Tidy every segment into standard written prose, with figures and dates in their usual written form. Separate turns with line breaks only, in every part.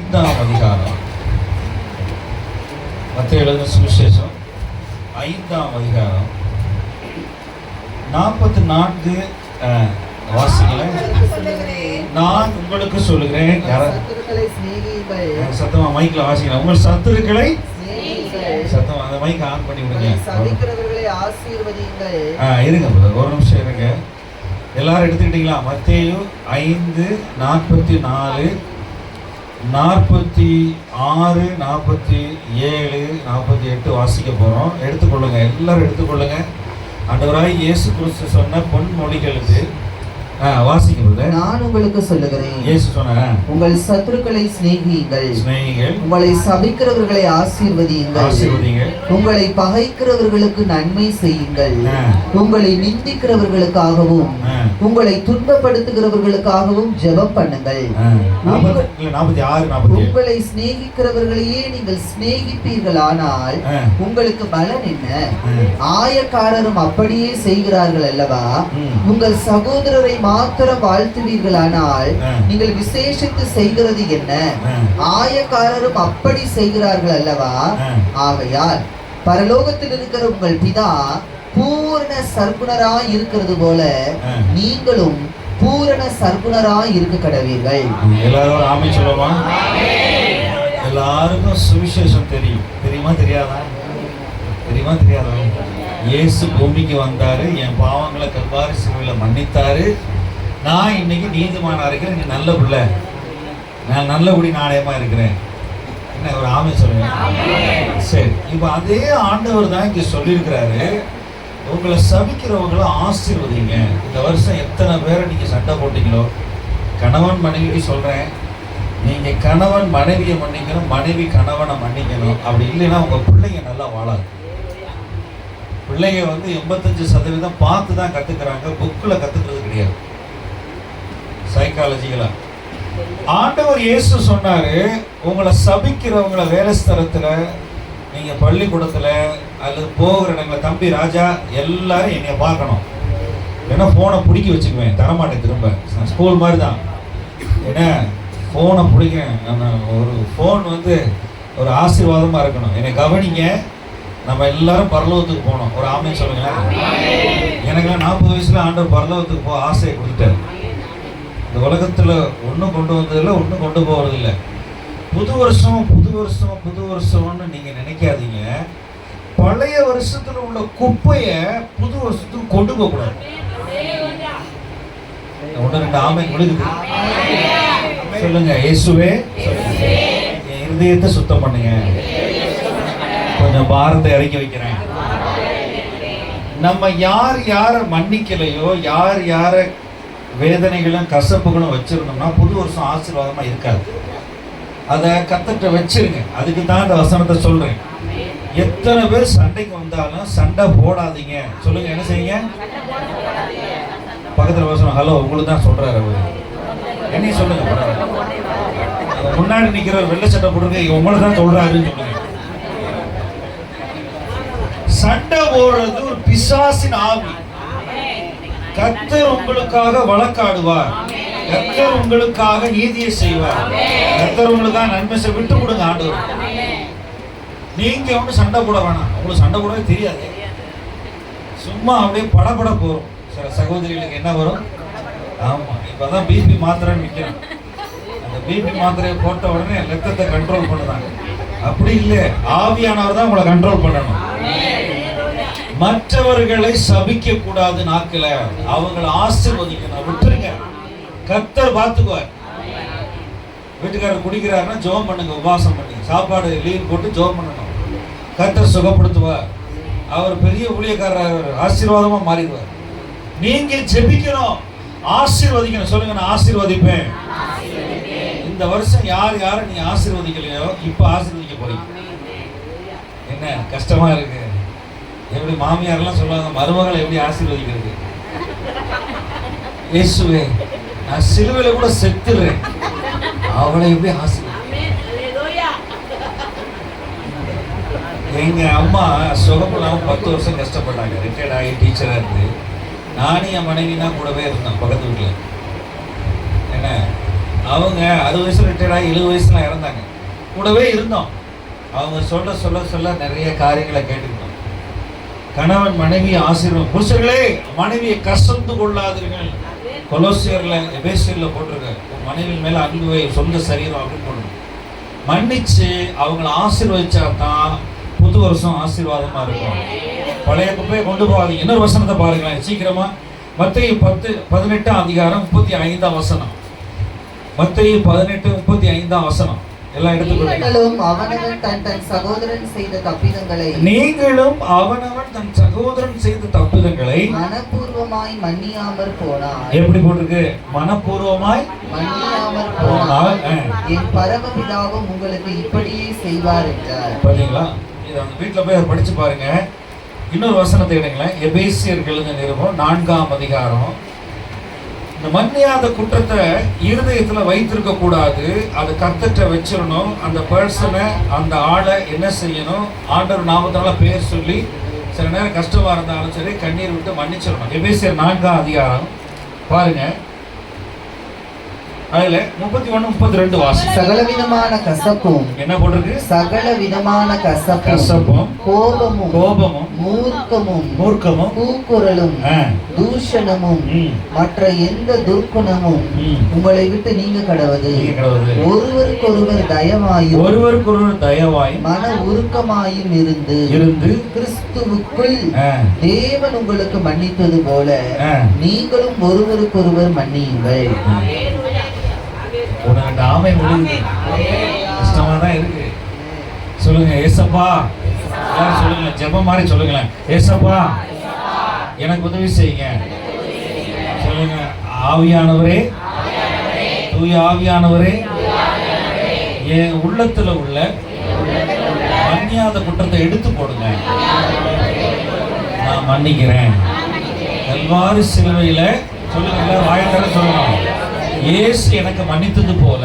5ஆம் அதிகாரம், மத்தேயு எழுதின சுவிசேஷம் 5ஆம் அதிகாரம் 44 வாசிக்கல. நான் உங்களுக்கு சொல்லுகிறேன், சத்தமா மைக்ல வாசிக்கிறேன், உங்கள் சத்துருக்களை சத்தமா அந்த மைக் ஆன் பண்ணி விடுங்க. இருங்க ஒரு நிமிஷம் இருங்க. எல்லாரும் எடுத்துக்கிட்டீங்களா? மத்தேயு 5:44, 46, 47, 48 வாசிக்க போறோம். எடுத்துக்கொள்ளுங்க, எல்லாரும் எடுத்துக்கொள்ளுங்க. ஆண்டவராய் இயேசு கிறிஸ்து சொன்ன பொன்மொழிகள் இது. வாசிக்கிறது. நான் உங்களுக்கு சொல்லுகிறேன், இயேசு சொன்னார், உங்கள் சத்துருக்களை சிநேகியுங்கள், உங்களை சபிக்கிறவர்களை ஆசீர்வதியுங்கள், உங்களை பகைக்கிறவர்களுக்கு நன்மை செய்யுங்கள், உங்களை நிந்திக்கிறவர்களுக்காகவும் உங்களை துன்பப்படுத்துகிறவர்களுக்காகவும் ஜெபம் பண்ணுங்கள். உங்களை சிநேகிக்கிறவர்களையே நீங்கள் சிநேகிப்பீர்களானால் உங்களுக்கு பலன் என்ன? ஆயக்காரரும் அப்படியே செய்கிறார்கள் அல்லவா? உங்கள் சகோதரரை மாத்திரம் வாழ்த்துவீர்களானால் நீங்கள் விசேஷித்து செய்கிறது என்ன? ஆயக்காரரும் அப்படி செய்கிறார்கள் அல்லவா? ஆகையால் பரலோகத்தில் இருக்கிற உங்கள் பிதா பூரண சர்க்குணராய் இருக்கிறது போல நீங்களும் பூரண சர்க்குணராய் இருக்க கடவீர்கள். எல்லாரும் ஆமென் சொல்லுமா? எல்லாருக்கும் சுவிசேஷம் தெரியுமா தெரியாதா? தெரியாதா? இயேசு பூமிக்கு வந்தாரு, என் பாவங்களை கல்வாரி சிலுவையில் மன்னித்தாரு. நான் இன்னைக்கு நீதிமானா இருக்கிறேன், நீ நல்ல பிள்ளை, நான் நல்லபடி நாணயமா இருக்கிறேன். என்ன ஒரு ஆமென் சொல்லுங்க. சரி, இப்போ அதே ஆண்டவர் தான் இங்க சொல்லியிருக்கிறாரு, உங்களை சபிக்கிறவங்களை ஆசீர்வதிங்க. இந்த வருஷம் எத்தனை பேரை நீங்க சண்டை போட்டீங்களோ, கணவன் மனைவி சொல்றேன், நீங்க கணவன் மனைவியை மன்னிக்கணும், மனைவி கணவனை மன்னிக்கணும். அப்படி இல்லைன்னா உங்க பிள்ளைங்க நல்லா வாழாது. பிள்ளைங்க 85% பார்த்து தான் கத்துக்கிறாங்க, புக்கில் கத்துக்கிறது கிடையாது. சைக்காலஜிக்கலா ஆண்டவர் இயேசு சொன்னாரு, உங்களை சபிக்கிறவங்களை வேலை ஸ்தலத்துல, நீங்க பள்ளிக்கூடத்துல அல்லது போகிற இடங்களை, தம்பி ராஜா எல்லாரும் என்னைய பார்க்கணும், ஏன்னா போனை பிடிக்க வச்சுக்குவேன், தரமாட்டேன் திரும்ப. ஸ்கூல் மாதிரி தான், ஏன்னா போனை பிடிக்கிறேன். ஒரு போன் ஒரு ஆசீர்வாதமா இருக்கணும், என்னை கவனிங்க, நம்ம எல்லாரும் பரலோகத்துக்கு போனோம். ஒரு ஆமென் சொல்லுங்களேன். எனக்கெல்லாம் 40 வயசுல ஆண்டவர் பரலோகத்துக்கு போக ஆசையை கொடுத்துட்டாரு. இந்த உலகத்துல ஒன்றும் கொண்டு வந்ததில்லை, ஒன்றும் கொண்டு போவதில்லை. புது வருஷம்னு நீங்க நினைக்காதீங்க. பழைய வருஷத்துல உள்ள குப்பையை புது வருஷத்துக்கு கொண்டு போக கூடாது. 1-2 ஆமென் கொடுக்குது. சொல்லுங்க, இயேசுவே என் இருதயத்தை சுத்தம் பண்ணுங்க, கொஞ்சம் பாரத்தை இறக்கி வைக்கிறேன். நம்ம யாரை மன்னிக்கலையோ, யாரை வேதனைகளும் கசப்புகளும் வச்சிருந்தோம்னா புது வருஷம் ஆசீர்வாதமா இருக்காது. அதை கத்தட்ட வச்சிருங்க. அதுக்கு தான் இந்த வசனத்தை சொல்றேன். எத்தனை பேர் சண்டைக்கு வந்தாலும் சண்டை போடாதீங்க. சொல்லுங்க, என்ன செய்யுங்க? பக்கத்துல வசனம், ஹலோ உங்களுக்கு தான் சொல்றாரு அவரு, என்ன சொல்லுங்க. முன்னாடி நிக்கிற வெள்ளை சட்டை போடுங்க, உங்களுக்கு தான் சொல்றாருன்னு சொல்லுங்க. சண்டை போடுறது ஒரு பிசாசின் ஆவி. கர்த்தர் உங்களுக்காக வழக்காடுவார், கர்த்தர் உங்களுக்காக நீதியை செய்வார், கர்த்தர் உங்களுக்காக நன்மை செய்ய. விட்டு கொடுங்க ஆண்டவர். நீங்க சண்டை போட வேணாம், உங்களுக்கு சண்டை போடவே தெரியாது. சும்மா அப்படியே படப்பட போறோம். சில சகோதரிகளுக்கு என்ன வரும்? ஆமா, இப்பதான் பிபி மாத்திரை விற்கிறேன். அந்த பிபி மாத்திரையை போட்ட உடனே ரத்தத்தை கண்ட்ரோல் பண்ணுறாங்க. அப்படி இல்லை, ஆவியானவர் தான் உங்களை கண்ட்ரோல் பண்ணணும். மற்றவர்களை சபிக்க கூடாது. நாக்கில அவங்களை ஆசீர்வதிக்கணும். விட்டுருங்க, கர்த்தர் பார்த்துக்குவார். வீட்டுக்காரர் குடிக்கிறாருன்னா ஜெபம் பண்ணுங்க, உபவாசம் பண்ணுங்க, சாப்பாடு லீவ் போட்டு ஜெபம் பண்ணணும். கர்த்தர் சுகப்படுத்துவார். அவர் பெரிய ஊழியக்காரர், ஆசீர்வாதமா மாறிடுவார். நீங்க ஜெபிக்கணும், ஆசீர்வதிக்கணும். சொல்லுங்க, நான் ஆசீர்வதிப்பேன். இந்த வருஷம் யாரை நீ ஆசீர்வதிக்கலையோ இப்ப ஆசீர்வதிக்க போறீங்க. என்ன கஷ்டமா இருக்கு? எப்படி மாமியாரெல்லாம் சொல்லுவாங்க, மருமகளை எப்படி ஆசீர்வதிக்கிறது? இயேசுவே, நான் சிலுவையில கூட செத்துறேன், அவளை எப்படி ஆசீர்வதி? எங்க அம்மா சுகமில்லாம 10 வருஷம் கஷ்டப்பட்டாங்க. ரிட்டையர்ட் ஆகி டீச்சரா இருந்து நானும் என் மனைவி தான் கூடவே இருந்தேன் பக்கத்து வீட்டில். என்ன அவங்க 60 வயசுல ரிட்டையர்ட் ஆகி 70 வயசுல இறந்தாங்க. கூடவே இருந்தோம். அவங்க சொல்ல சொல்ல சொல்ல நிறைய காரியங்களை கேட்டுக்கிட்டோம். கணவன் மனைவி ஆசீர்வாதம். புருஷர்களே மனைவியை கசந்து கொள்ளாதீர்கள். கொலோசியர்ல எபேசியர்ல போட்டிருக்க மனைவி மேல அன்பு சொந்த சரீரம் அப்படின்னு போட்டு மன்னிச்சு அவங்களை ஆசீர்வதிச்சா தான் புது வருஷம் ஆசீர்வாதமா இருக்கும். பழைய குப்பையை கொண்டு போகாதீங்க. இன்னொரு வசனத்தை பாருங்களேன் சீக்கிரமா. மத்தேயு 10:18 மத்தேயு 18:35 எல்லாம்
நீங்களும் அவனவன் தன் சகோதரன் செய்த தப்பிதங்களை மனப்பூர்வமாய் மன்னியாமற் போனார்.
எப்படி போட்டிருக்கு? மனப்பூர்வமாய்
மன்னியாமற் போனார் என் பரமபிதாவும் உங்களுக்கு இப்படியே செய்வார் என்றார்.
பாத்தீங்களா? இதை அந்த வீட்டுல போய் படிச்சு பாருங்க. இன்னொரு வசனத்தை எடுங்களேன். எபேசியர்கள் நிருபம் 4ஆம் அதிகாரம். இந்த மன்னியாத குற்றத்தை இருதயத்துல வைத்திருக்க கூடாது. அது கர்த்தர்ட்ட வச்சிடணும். அந்த பர்சனை அந்த ஆளை என்ன செய்யணும்? ஆண்டவர் நாமத்தால பேர் சொல்லி சில நேரம் கஷ்டமா இருந்தாலும் சரி கண்ணீர் விட்டு மன்னிச்சிடணும். எபேசியர் 4ஆம் அதிகாரம் பாருங்க. அதுல 31, 32 வாசி.
சகலவிதமான கசப்பும்
என்ன போட்டிருக்கு?
சகலவிதமான கசப்பும் கோபமும் மூர்க்கமும் கூக்குரலும் தூஷணமும் மற்ற எந்த துர்க்குணமும் உங்களை விட்டு நீங்க கடவது. ஒருவருக்கொருவர் தயவாயும் மன உருக்கமாயும் இருந்து கிறிஸ்துவுக்குள் தேவன் உங்களுக்கு மன்னித்தது போல நீங்களும் ஒருவருக்கொருவர் மன்னியுங்கள்.
உனக்கு ஆமை முடியுது. கஷ்டமா தான் இருக்கு. சொல்லுங்க ஏசப்பா. சொல்லுங்க ஜெபம் மாதிரி சொல்லுங்களேன். ஏசப்பா எனக்கு உதவி செய்யுங்க. சொல்லுங்க ஆவியானவரே, தூய ஆவியானவரே, என் உள்ளத்துல உள்ள மன்னியாத குற்றத்தை எடுத்து போடுங்க. நான் மன்னிக்கிறேன். கல்வாரி சிலுவையில சொல்லுங்க, வாயத்தர சொல்லணும். இயேசு எனக்கு மன்னித்தது போல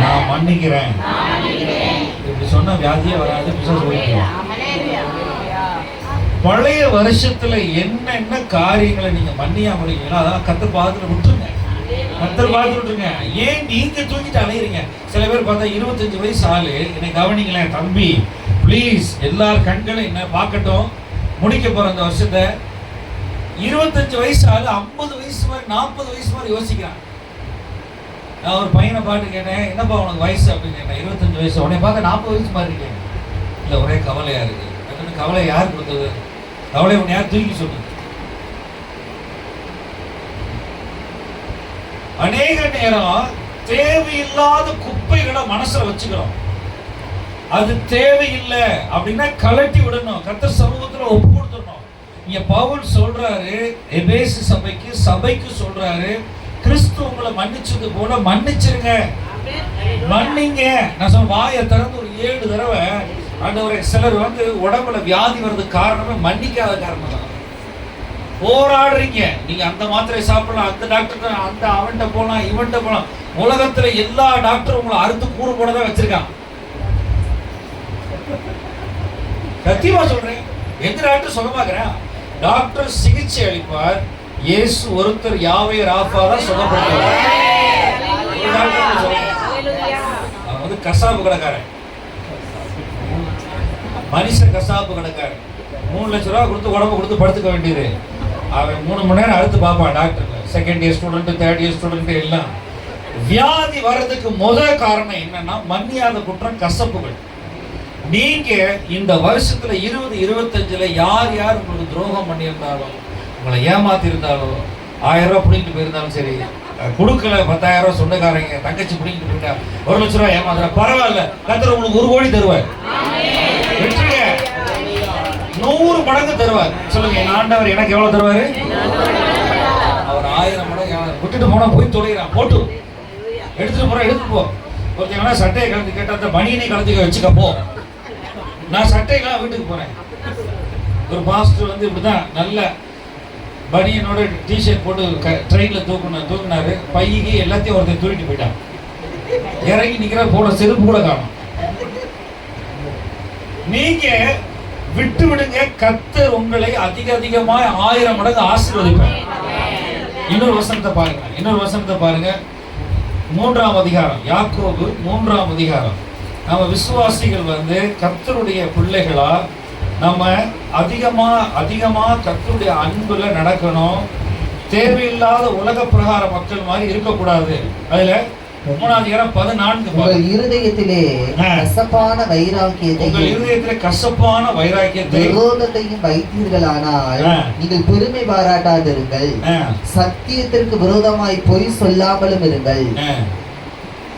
நான் மன்னிக்கிறேன். இப்படி சொன்ன வியாதியே வராது. பழைய வருஷத்துல என்னென்ன காரியங்களை நீங்க மன்னியா முடியுங்களோ அதெல்லாம் கத்தர் பாதத்துல விட்டுருங்க. ஏன் நீங்க தூக்கிட்டு அலையிறீங்க? சில பேர் பார்த்தா 25 வயசு ஆளு என்னை கவனிங்களேன் தம்பி பிளீஸ், எல்லார் கண்களும் என்ன பார்க்கட்டும். முடிக்க போற அந்த வருஷத்தை 25 வயசு ஆளு 50 வயசு மாதிரி 40 வயசு மாதிரி யோசிக்கிறான். நான் ஒரு பையனை பாட்டு கேட்டேன், என்னப்பா உனக்கு வயசு அப்படின்னு கேட்டேன். 25 வயசு. உடனே பார்க்க 40 வயசு மாதிரி இருக்கேன். இல்லை ஒரே கவலையா இருக்கு. கவலை யார் கொடுத்தது? கவலை உன்னை யார் தூக்கி சொன்னது? அநேக நேரம் தேவையில்லாத குப்பைகளை மனசுல வச்சுக்கிறோம். அது தேவையில்லை அப்படின்னா கலட்டி விடணும். கர்த்தர் சமூகத்துல ஒப்பு கொடுத்துடணும். இங்க பவுல் சொல்றாரு எபேசு சபைக்கு சொல்றாரு, கிறிஸ்து உங்களை மன்னிச்சது போல மன்னிச்சிருங்க, மன்னிங்க. நான் சொல்ல வாயை திறந்து ஒரு 7 தடவை ஆண்டவரே. சிலர் உடம்புல வியாதி வர்றதுக்கு காரணமே மன்னிக்காத காரணம் தான். போராடுறீங்க. நீங்க அந்த மாத்திரை சாப்பிடலாம், அந்த டாக்டர் அந்த அவன்கிட்ட போலாம், இவன்கிட்ட போலாம். உலகத்துல எல்லா டாக்டரும் உங்களை அறுத்து கூறு போடதான் வச்சிருக்கான். சத்தியமா சொல்றேன். எந்த டாக்டர் சுகமாக்குறேன்? டாக்டர் சிகிச்சை அளிப்பார். இயேசு ஒருத்தர் யாவே ராஃபா தான் சுகப்படுத்துவார். அவன் கசாப்பு கடைக்காரன், மனுஷ கசாப்பு கடைக்காரன். 3 லட்ச ரூபா கொடுத்து உடம்பு கொடுத்து படுத்துக்க வேண்டியது. அவன் 3 மணி நேரம் அழுத்து பார்ப்பான் doctor. Second year student, third year student எல்லாம். வியாதி வர்றதுக்கு முதல் காரணம் என்னன்னா மன்னியாத குற்றம், கசப்புகள். நீங்க இந்த வருஷத்துல 2025 யார் யார் உங்களுக்கு துரோகம் பண்ணியிருந்தாலும், உங்களை ஏமாத்தி இருந்தாலும், 1000 ரூபாய் பிடிக்கிட்டு போயிருந்தாலும் சரி, கொடுக்கல 10,000 ரூபாய் சொந்தக்காரங்க தங்கச்சி பிடிக்கிட்டு போயிட்டா, 1 லட்ச ரூபாய் ஏமாத்துற பரவாயில்ல, கர்த்தர் உங்களுக்கு 1 கோடி தருவார். 100 மடங்கு தருவார். சொல்லுங்க என் ஆண்டவர் எனக்கு எவ்வளவு தருவாரு? அவர் 1000 மடங்கு. விட்டுட்டு போனா போய் தொலைகிறான். போட்டு எடுத்துட்டு போற எடுத்துட்டு போ. ஒருத்தவங்க சட்டையை கலந்து கேட்டா அந்த பனியனை கலந்துக்க வச்சுக்கப்போ. நான் சட்டையெல்லாம் வீட்டுக்கு போறேன். ஒரு பாஸ்டர் இப்படிதான் நல்ல பனியனோட டிஷர்ட் போட்டு ட்ரெயின்ல தூக்குனாரு. பையி எல்லாத்தையும் ஒருத்தர் தூக்கிட்டு போயிட்டான். இறங்கி நிக்கிற போட செருப்பு கூட காணும். நீங்க விட்டு விடுங்க. கர்த்தர் உங்களை அதிகமாய் 1000 மடங்கு ஆசீர்வதிப்பார். இன்னொரு வசனத்தை பாருங்க. 3ஆம் அதிகாரம், யாக்கோபு 3ஆம் அதிகாரம். நம்ம விசுவாசிகள் கர்த்தருடைய பிள்ளைகளா நம்ம அதிகமா கர்த்தருடைய அன்புல நடக்கணும். தேவையில்லாத உலக பிரகார மக்கள் மாதிரி இருக்கக்கூடாது. அதுல 3ஆம் அதிகாரம் 14.
உங்கள் இருதயத்திலே கசப்பான வைராக்கியத்தை விரோதத்தையும் வைத்தீர்களானால் நீங்கள் பெருமை பாராட்டாதிருங்கள். சத்தியத்திற்கு விரோதமாய் பொய் சொல்லாமலும் இருங்கள்.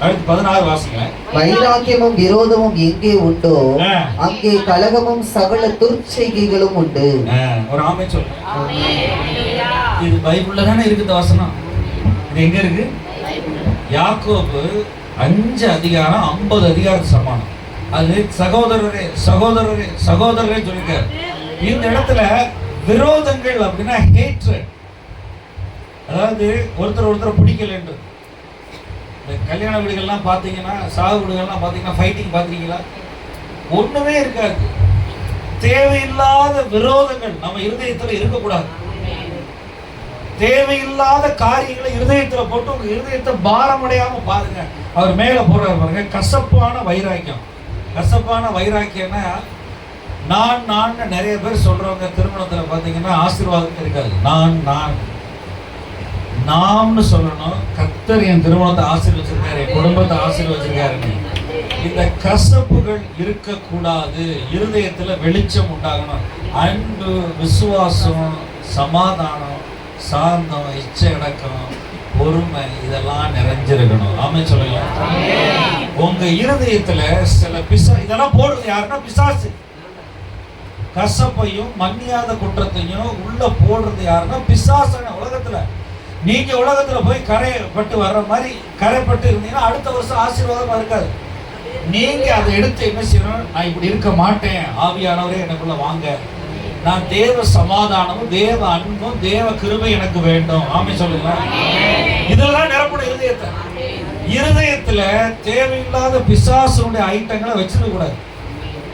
அடுத்து 16 வாசிங்க.
வைராக்கியமும் விரோதமும் எங்கே உண்டோ அங்கே கலகமும் சகல துர்ச்செய்கைகளும் உண்டு.
ஒரு ஆமென் சொல்லுங்க. இது பைபிள்ல தானே இருக்கு இந்த வசனம். இது எங்க இருக்கு? யாக்கோபு 5 அதிகாரம் 50 அதிகாரத்துக்கு சமானம். அது சகோதரரே சகோதரரே சகோதரரே சொல்லிருக்காரு. இந்த இடத்துல விரோதங்கள் அப்படின்னா ஹேட்ரட், அதாவது ஒருத்தர் பிடிக்கல என்று. இந்த கல்யாண வீடுகள்லாம் பார்த்தீங்கன்னா, சாவு வீடுகள்லாம் பார்த்தீங்கன்னா ஃபைட்டிங் பார்த்துருக்கீங்களா? ஒன்றுமே இருக்காது. தேவையில்லாத விரோதங்கள் நம்ம இருதயத்தில் இருக்கக்கூடாது. தேவையில்லாத காரியங்களை இருதயத்தில் போட்டு உங்க இருதயத்தை பாரமடையாம பாருங்க. அவர் மேல போடுறாரு பாருங்க, கசப்பான வைராக்கியம். கசப்பான வைராக்கியம்னா நான் நிறைய பேர் சொல்றவங்க திருமணத்தில் பார்த்தீங்கன்னா ஆசீர்வாதம் இருக்காது. நாம்னு சொல்லணும். கர்த்தர் என் திருமணத்தை ஆசீர்வச்சிருக்காரு, என் குடும்பத்தை ஆசீர்வச்சிருக்காரு. இந்த கசப்புகள் இருக்கக்கூடாது. இருதயத்துல வெளிச்சம் உண்டாகணும். அன்பு, விசுவாசம், சமாதானம், சாந்தம், இச்சையடக்கம், பொறுமை இதெல்லாம் நிறைஞ்சிருக்கணும். ஆமென் சொல்லுங்க. உங்க இருதயத்துல சில இதெல்லாம் போடுறது யாருன்னா பிசாசு. கசப்பையும் மன்னியாத குற்றத்தையும் உள்ள போடுறது யாருன்னா பிசாசு. உலகத்துல நீங்க உலகத்துல போய் கரைப்பட்டு வர்ற மாதிரி கரைப்பட்டு இருந்தீங்கன்னா அடுத்த வருஷம் ஆசீர்வாதமா இருக்காது. நீங்க அதை எடுத்து என்ன செய்யணும்? நான் இப்படி இருக்க மாட்டேன், ஆவியானவரே எனக்குள்ள வாங்க, நான் தேவ சமாதானமும் தேவ அன்பும் தேவ கிருபை எனக்கு வேண்டும். ஆமென் சொல்லுங்க. இதெல்லாம் நிரப்பணும் இருதயத்தை. இருதயத்துல தேவையில்லாத பிசாசுடைய ஐட்டங்களை வச்சிருக்க கூடாது.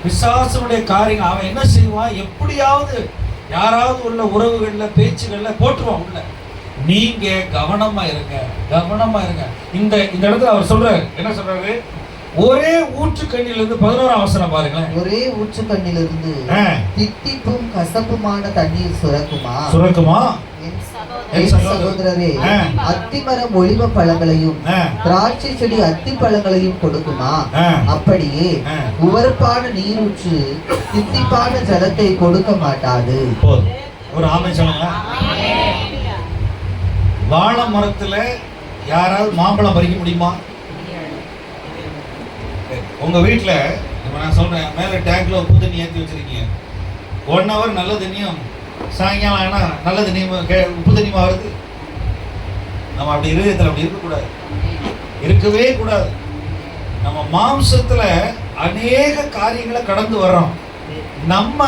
பிசாசுடைய காரியங்கள் அவன் என்ன செய்வான்? எப்படியாவது யாராவது உள்ள உறவுகள்ல பேச்சுகள்ல போட்டுருவான் உள்ள. நீங்க கவனமா இருங்க. இந்த இடத்துல அவர் சொல்றாரு, என்ன சொல்றாரு? ஒரே ஊற்றுக்கண்ணிலிருந்து 11ஆம் வசனம் பாருங்களேன்.
ஒரே ஊற்றுக்கண்ணிலிருந்து தித்திப்பும் கசப்புமான தண்ணீர் சுரக்குமா? என் சகோதரரே, அத்திமரம் ஒலிவ பழங்களையும் திராட்சை செடி அத்தி பழங்களையும் கொடுக்குமா? அப்படியே உவர்ப்பான நீரூற்று தித்திப்பான ஜலத்தை கொடுக்க மாட்டாது.
ஒரு ஆமென் சொல்லுங்க. வாழை மரத்துல யாராவது மாம்பழம் பறிக்க முடியுமா? உங்க வீட்டுல நான் சொல்றேன், மேல டேங்க்ல உப்பு தண்ணி ஏற்றி வச்சிருக்கீங்க. 1 hour நல்ல தண்ணியும் சாயங்காலம் ஆனா நல்ல தண்ணியும் உப்பு தண்ணியுமா வருது? நம்ம அப்படி இருதயத்தில் அப்படி இருக்கவே கூடாது. நம்ம மாம்சத்துல அநேக காரியங்களை கடந்து வர்றோம். நம்ம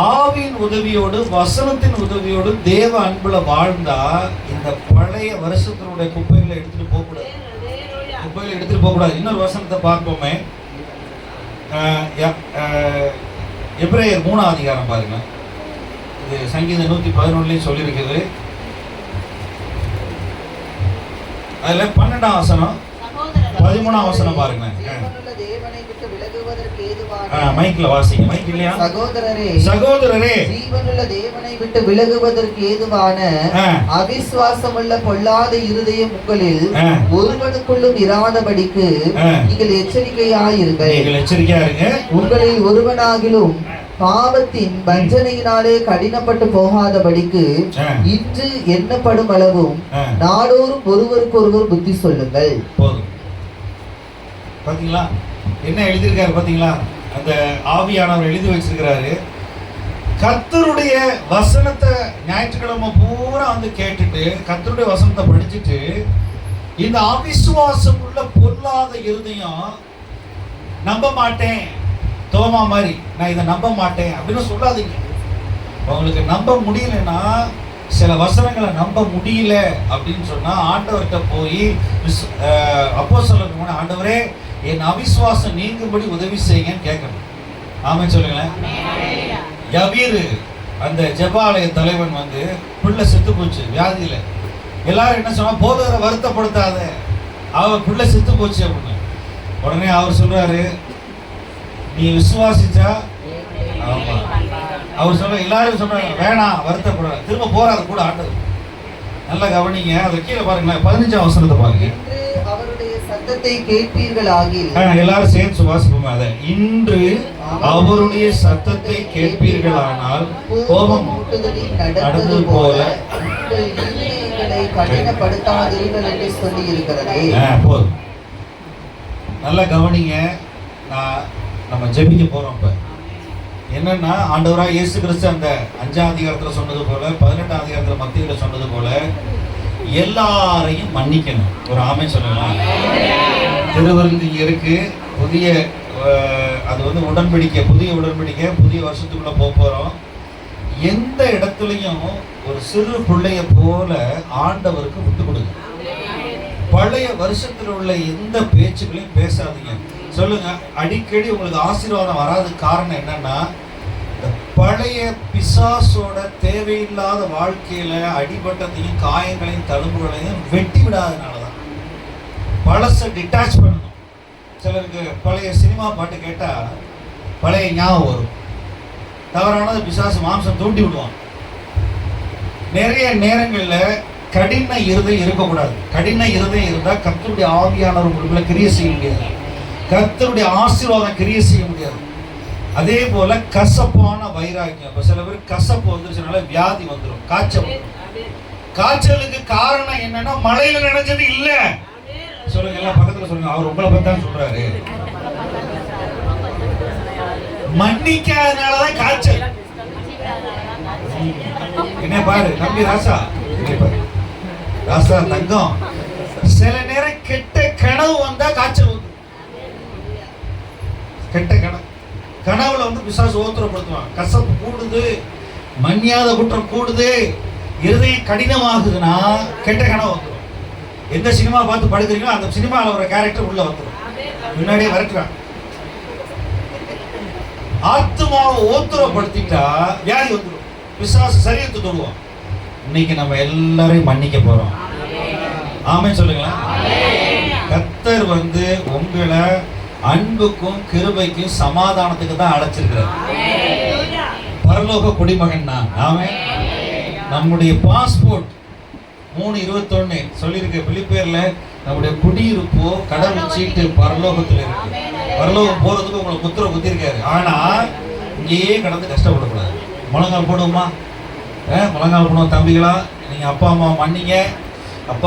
ஆவியின் உதவியோடு வசனத்தின் உதவியோடு தேவ அன்புல வாழ்ந்தா இந்த பழைய வருஷத்தினுடைய குப்பைகளை எடுத்துட்டு போக கூடாது. இன்னொரு வசனத்தை பார்ப்போமே. எபிரேயர் 3ஆம் அதிகாரம் பாருங்க. இது சங்கீதம் 111 சொல்லியிருக்குது. அதுல 12ஆம் வசனம் 13ஆம் வசனம் பாருங்க. மைக்ல வாசிங்க. மைக் இல்லையா? சகோதரரே,
ஜீவனுள்ள தேவனை விட்டு விலகுவதற்கு ஏதுவான அவிசுவாசமுள்ள பொல்லாத இருதயம் உங்களில் ஒருவனுக்குள்ளும் இராதபடிக்கு நீங்கள் எச்சரிக்கையாயிருங்கள். உங்களில் ஒருவனாகிலும் பாவத்தின் வஞ்சனையினாலே கடினப்பட்டு போகாதபடிக்கு இன்று எண்ணப்படும் அளவும் நாடோறும் ஒருவருக்கொருவர் புத்தி சொல்லுங்கள்.
பாத்தீங்களா என்ன எழுதியிருக்காரு? பாத்தீங்களா? அந்த ஆவியானவர் எழுதி வச்சிருக்கிறாரு. கர்த்தருடைய வசனத்தை ஞாயிற்றுக்கிழமை பூரா கேட்டுட்டு கர்த்தருடைய வசனத்தை படிச்சுட்டு இந்த அவிசுவாசம் உள்ள பொல்லாத இருதயம் நம்ப மாட்டேன், தோமா மாதிரி நான் இதை நம்ப மாட்டேன் அப்படின்னு சொல்லாதீங்க. உங்களுக்கு நம்ப முடியலன்னா, சில வசனங்களை நம்ப முடியல அப்படின்னு சொன்னா ஆண்டவர்கிட்ட போய் அப்போஸ்தலருக்கு முன்னாடி ஆண்டவரே என் அவிசுவாசம் நீங்கும்படி உதவி செய்யுங்கன்னு கேட்கணும். ஆமென் சொல்லுங்களேன். யவீரு அந்த ஜெபாலய தலைவன் பிள்ளை செத்து போச்சு வியாதியில. எல்லாரும் என்ன சொன்னா, போதகரை வருத்தப்படுத்தாத, அவர் பிள்ளை செத்து போச்சு அப்படின்னு. உடனே அவர் சொல்றாரு, நீ விசுவாசிச்சா, ஆமா. அவர் சொல்ற எல்லாரும் சொல்றாங்க வேணாம், வருத்தப்பட. திரும்ப போறாரு கூட ஆண்டவர். நல்லா கவனிங்க, அதை கீழே பாருங்களேன், 15ஆம் வசனத்தை பாருங்க.
இன்று அவருடைய சத்தத்தை கேட்பீர்களாகில்,
எல்லாரும் சேர்ந்து சுவாசிப்போம். அதை இன்று அவருடைய சத்தத்தை கேட்பீர்களானால் கோபம் நடந்தது போல
கடினப்படுத்தாதீர்கள் என்று சொல்லி இருக்கிறதே.
போதும். நல்லா கவனிங்க, நம்ம ஜெபிக்க போறோம். இப்ப என்னன்னா, ஆண்டவராக இயேசு கிறிஸ்து அந்த 5ஆம் அதிகாரத்துல சொன்னது போல, 18ஆம் அதிகாரத்துல மத்தியில சொன்னது போல எல்லாரையும் மன்னிக்கணும். ஒரு ஆமென் சொல்லலாம். திருவிருந்து இருக்கு, புதிய அது வந்து உடன்படிக்கை, புதிய உடன்படிக்கை, புதிய வருஷத்துக்குள்ள போறோம். எந்த இடத்துலையும் ஒரு சிறு பிள்ளைய போல ஆண்டவருக்கு விட்டு கொடுங்க. பழைய வருஷத்துல உள்ள எந்த பேச்சுக்களையும் பேசாதீங்க. சொல்லுங்க, அடிக்கடி உங்களுக்கு ஆசீர்வாதம் வராத காரணம் என்னன்னா, இந்த பழைய பிசாசோட தேவையில்லாத வாழ்க்கையில அடிபட்டத்தையும் காயங்களையும் தழும்புகளையும் வெட்டி விடாதனாலதான். பழச டிட்டாச் பண்ணணும். சிலருக்கு பழைய சினிமா பாட்டு கேட்டா பழைய ஞாபகம் வரும். தவறானது பிசாசு மாம்சம் தூண்டி விடுவான். நிறைய நேரங்கள்ல கடின இருதயம் இருக்கக்கூடாது. கடின இருதயம் இருந்தா கர்த்தருடைய ஆவியானவர் உங்களுக்குள்ள கிரியை செய்ய முடியாது. கர்த்தருடைய ஆசீர்வாதம் கிரியை செய்ய முடியாது. அதே போல கசப்பான வைராக்கியம். இப்ப சில பேர் கசப்பு வந்துருச்சுனால வியாதி வந்துடும், காய்ச்சல். காய்ச்சலுக்கு காரணம் என்னன்னா, மழையில நினைச்சது இல்ல. சொல்லுங்க, எல்லாம் பக்கத்துல சொல்லுங்க, அவர் உங்களை பத்தி தான் சொல்றாரு. மன்னிக்காதனாலதான் காய்ச்சல். என்ன பாரு தம்பி ராசா, ராசா தங்கம், சில நேரம் கெட்ட கனவு வந்தா காய்ச்சல் வந்து. கெட்ட கனவுல வந்து பிசாசு ஓத்திரப்படுத்துவான். கசப்பு கூடுது, மன்னியாத குற்றம் கூடுது, இருதயம் கடினமாகுதுன்னா கெட்ட கனவு வந்துடும். எந்த சினிமா பார்த்து படுக்கிறீங்களோ அந்த சினிமாவில் ஒரு கேரக்டர் உள்ள வந்துடும், முன்னாடியே வரட்டுறான். ஆத்மாவை ஓத்திரப்படுத்திட்டா வியாதி வந்துடும், பிசாசு சரீரத்தை தொடுவான். இன்னைக்கு நம்ம எல்லாரையும் மன்னிக்க போறோம். ஆமென் சொல்லுங்களேன். கர்த்தர் வந்து உங்களை அன்புக்கும் கிருபைக்கும் சமாதானத்துக்கு தான் அழைச்சிருக்கிறார். பரலோக குடிமகன் தான். ஆமென். நம்முடைய பாஸ்போர்ட் 3:21 சொல்லியிருக்கு பிலிப்பியர்ல, நம்முடைய குடியிருப்போ கடவுள் சீட்டு பரலோகத்தில் இருக்கு. பரலோகம் போறதுக்கு உங்களை முத்திரை குத்திருக்காரு. ஆனா இங்கேயே கடந்து கஷ்டப்படக்கூடாது. முழங்கால் போடுவோமா? முழங்கால் போடுவோம். தம்பிகளா, நீங்க அப்பா அம்மா மன்னிங்க.